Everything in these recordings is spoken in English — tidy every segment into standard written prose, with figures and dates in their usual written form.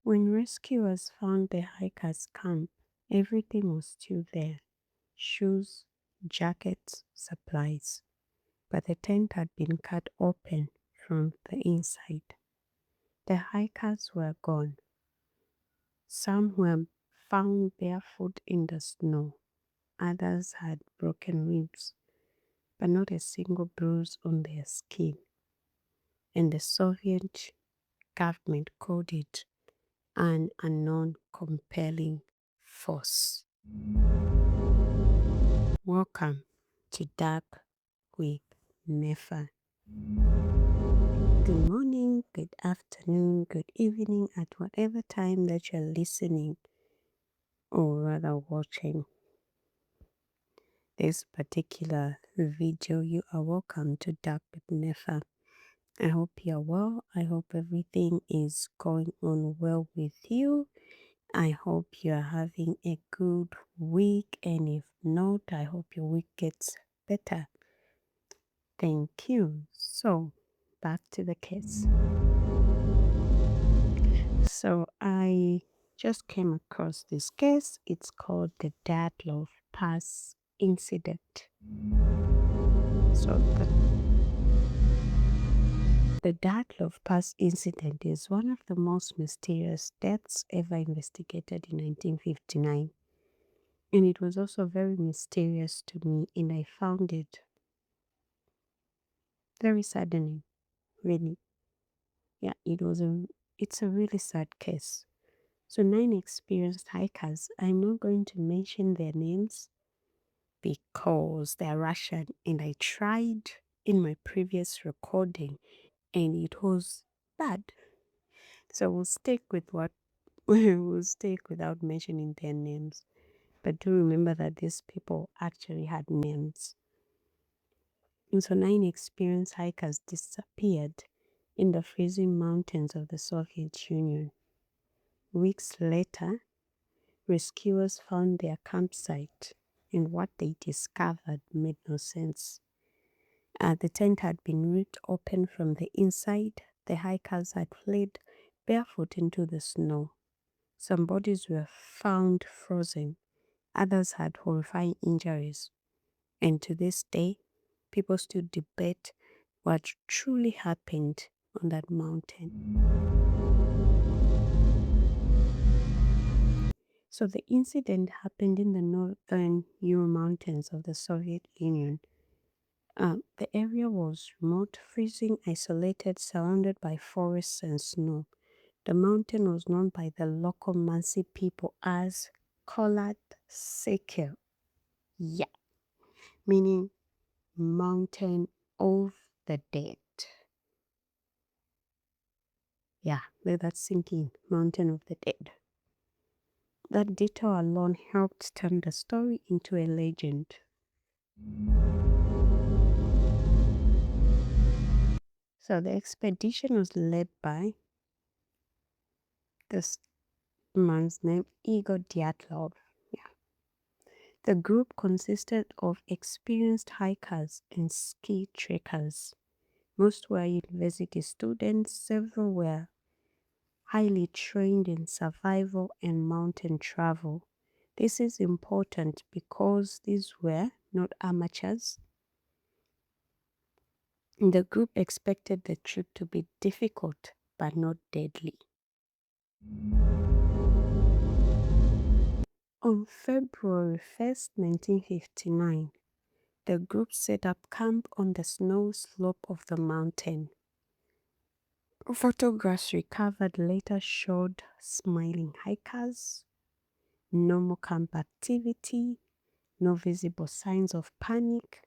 When rescuers found the hikers' camp, everything was still there: shoes, jackets, supplies. But the tent had been cut open from the inside. The hikers were gone. Some were found barefoot in the snow. Others had broken ribs, but not a single bruise on their skin. And the Soviet government called it an unknown compelling force. Welcome to Dark with Nefa. Good morning, good afternoon, good evening, at whatever time that you're listening or rather watching this particular video. You are welcome to Dark with Nefa. I hope you're well. I hope everything is going on well with you. I hope you're having a good week, and if not, I hope your week gets better. Thank you. So, back to the case. So, I just came across this case. It's called the Dyatlov Pass incident. So, the Dyatlov Pass incident is one of the most mysterious deaths ever investigated in 1959. And it was also very mysterious to me, and I found it very saddening, really. Yeah, it's a really sad case. So 9 experienced hikers, I'm not going to mention their names because they're Russian, and I tried in my previous recording and it was bad. So we'll stick with what we'll stick without mentioning their names. But do remember that these people actually had names. And so 9 experienced hikers disappeared in the freezing mountains of the Soviet Union. Weeks later, rescuers found their campsite, and what they discovered made no sense. The tent had been ripped open from the inside. The hikers had fled barefoot into the snow. Some bodies were found frozen. Others had horrifying injuries. And to this day, people still debate what truly happened on that mountain. So the incident happened in the northern Ural Mountains of the Soviet Union. The area was remote, freezing, isolated, surrounded by forests and snow. The mountain was known by the local Mansi people as Kolat Sekir. Yeah, meaning mountain of the dead. Yeah, let that sink in. Mountain of the dead. That detail alone helped turn the story into a legend. So the expedition was led by this man's name, Igor Dyatlov. Yeah. The group consisted of experienced hikers and ski trekkers. Most were university students, several were highly trained in survival and mountain travel. This is important because these were not amateurs. The group expected the trip to be difficult but not deadly. On February 1st, 1959, the group set up camp on the snow slope of the mountain. Photographs recovered later showed smiling hikers, normal camp activity, no visible signs of panic.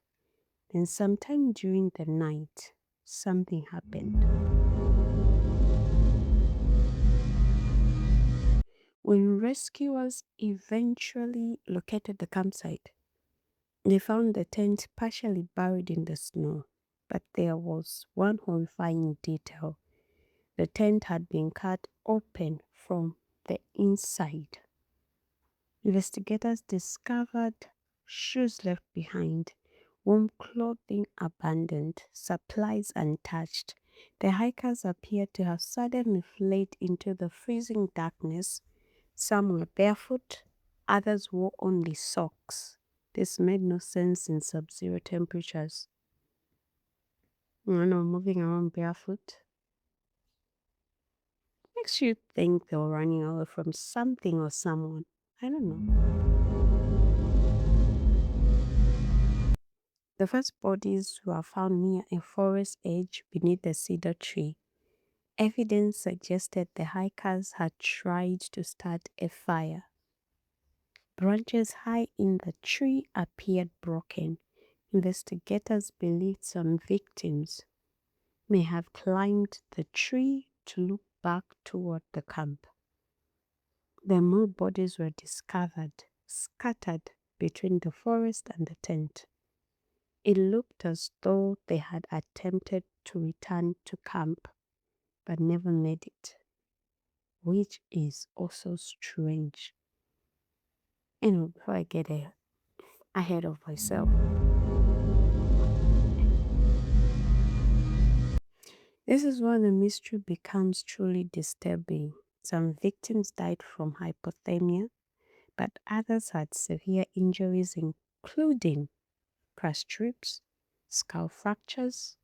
Then sometime during the night, something happened. When rescuers eventually located the campsite, they found the tent partially buried in the snow. But there was one horrifying detail. The tent had been cut open from the inside. Investigators discovered shoes left behind, warm clothing abandoned, supplies untouched, The hikers appeared to have suddenly fled into the freezing darkness. Some were barefoot, others wore only socks. This made no sense in sub-zero temperatures. Moving around barefoot makes you think they were running away from something or someone. I don't know. The first bodies were found near a forest edge beneath a cedar tree. Evidence suggested the hikers had tried to start a fire. Branches high in the tree appeared broken. Investigators believed some victims may have climbed the tree to look back toward the camp. Then more bodies were discovered, scattered between the forest and the tent. It looked as though they had attempted to return to camp but never made it, which is also strange. Anyway, before I get ahead of myself, this is when the mystery becomes truly disturbing. Some victims died from hypothermia, but others had severe injuries, including crushed ribs, skull fractures.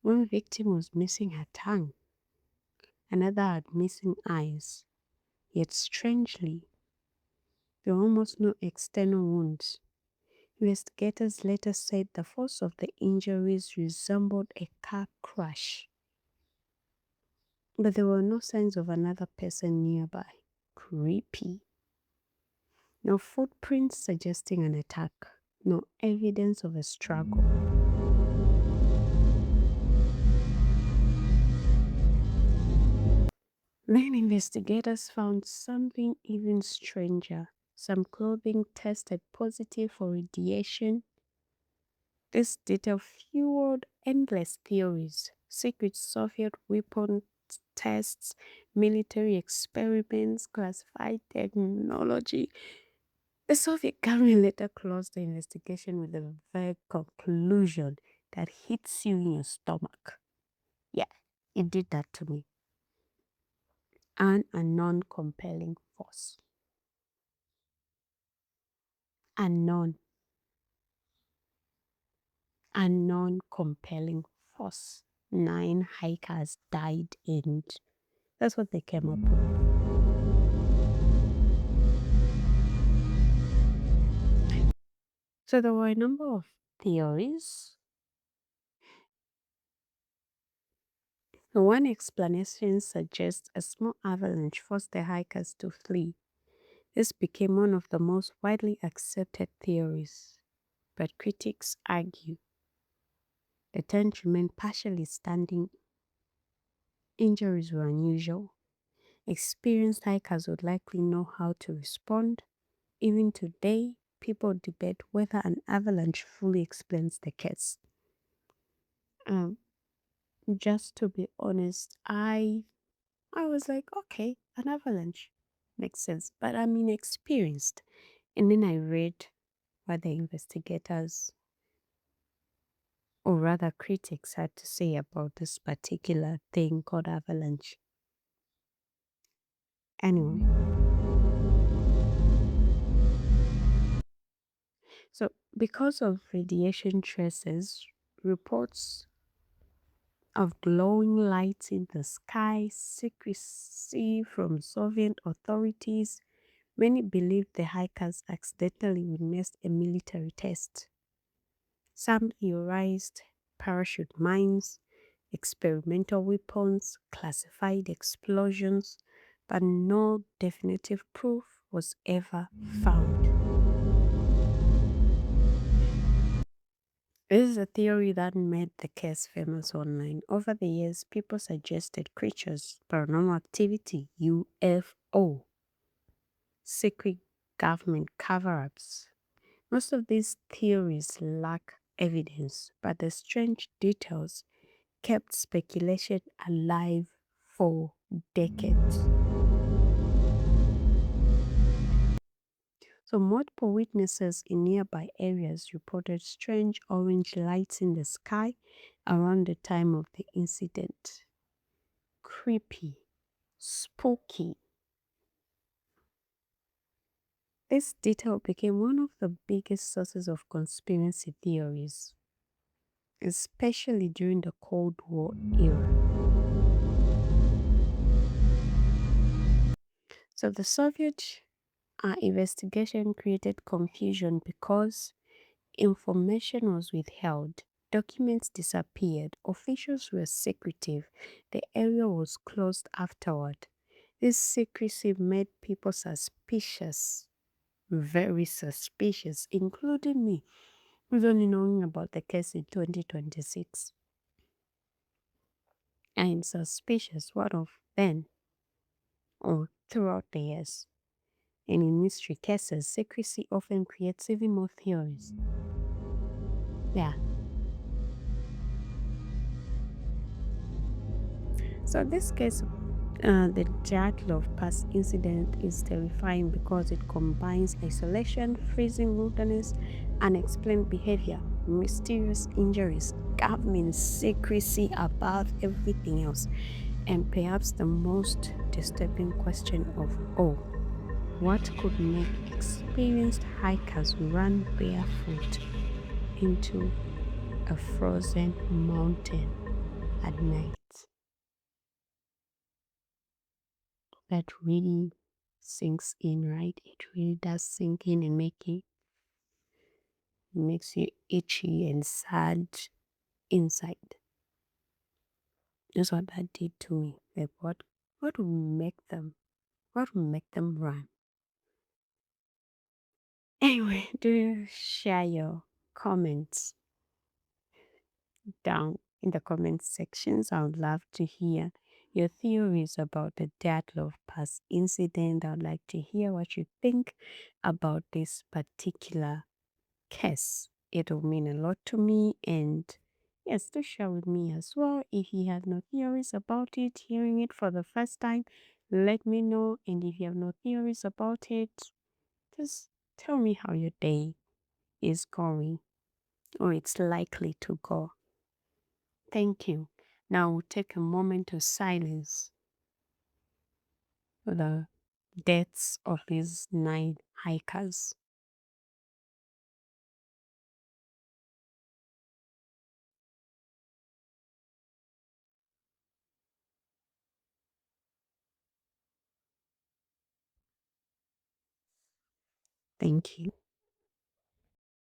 One victim was missing her tongue, another had missing eyes. Yet strangely, there were almost no external wounds. Investigators later said the force of the injuries resembled a car crash, but there were no signs of another person nearby. Creepy. No footprints suggesting an attack, no evidence of a struggle. Then investigators found something even stranger. Some clothing tested positive for radiation. This detail fueled endless theories: secret Soviet weapon tests, military experiments, classified technology. The Soviet government later closed the investigation with a vague conclusion that hits you in your stomach. Yeah, it did that to me. An unknown compelling force. Unknown. Unknown compelling force. 9 hikers died, and that's what they came up with. So there were a number of theories. One explanation suggests a small avalanche forced the hikers to flee. This became one of the most widely accepted theories, but critics argue the tent remained partially standing. Injuries were unusual. Experienced hikers would likely know how to respond. Even today, people debate whether an avalanche fully explains the case. Just to be honest, I was like, okay, an avalanche makes sense, but I'm inexperienced. And then I read what the investigators, or rather critics, had to say about this particular thing called avalanche. Anyway, so because of radiation traces, reports of glowing lights in the sky, secrecy from Soviet authorities, many believed the hikers accidentally witnessed a military test. Some theorized parachute mines, experimental weapons, classified explosions, but no definitive proof was ever found. This is a theory that made the case famous online. Over the years, people suggested creatures, paranormal activity, UFO, secret government cover-ups. Most of these theories lack evidence, but the strange details kept speculation alive for decades. So multiple witnesses in nearby areas reported strange orange lights in the sky around the time of the incident. Creepy, spooky. This detail became one of the biggest sources of conspiracy theories, especially during the Cold War era. So the Soviet investigation created confusion because information was withheld, documents disappeared, officials were secretive, the area was closed afterward. This secrecy made people suspicious, very suspicious, including me, who's only knowing about the case in 2026. I'm suspicious, what of then or throughout the years? And in mystery cases, secrecy often creates even more theories. Yeah. So this case, the Dyatlov Pass incident is terrifying because it combines isolation, freezing wilderness, unexplained behavior, mysterious injuries, government secrecy about everything else, and perhaps the most disturbing question of all: what could make experienced hikers run barefoot into a frozen mountain at night? That really sinks in, right? It really does sink in and makes you itchy and sad inside. That's what that did to me. Like what would make them run? Anyway, do share your comments down in the comment sections. I would love to hear your theories about the Dyatlov Pass incident. I would like to hear what you think about this particular case. It will mean a lot to me, and yes, do share with me as well. If you have no theories about it, hearing it for the first time, let me know. And if you have no theories about it, just tell me how your day is going or it's likely to go. Thank you. Now we'll take a moment of silence for the deaths of these 9 hikers. Thank you.